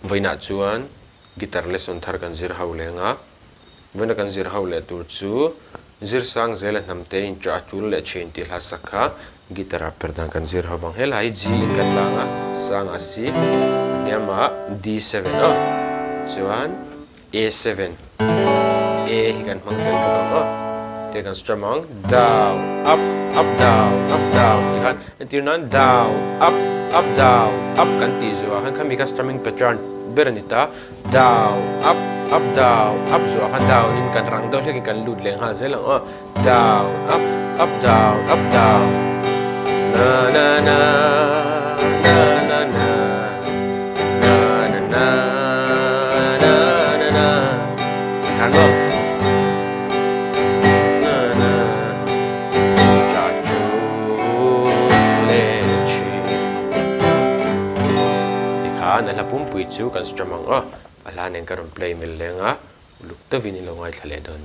voina chuan guitar lesson thar kan zir ho lenga voina kan zir ho le tur chu Zirsangzela Hnamte in cha chul le chen ti hla sakha guitar Perhdan kan zir ho bang helai G kan langa sang a si nyama D7 chuan A7 A hi kan mang fel bang te kan strum down up up down ti han tirnan down up down up kan ti zuwa han kami ka strumming pattern beranita down up down up zuwa kan down in kan rang daw lagi kan lut leng ha zelang down up down na na na na na na na na na na na kan lo nala pumpui chu kan strum ala nen karon play mil lenga lukta vinilo ngai thale don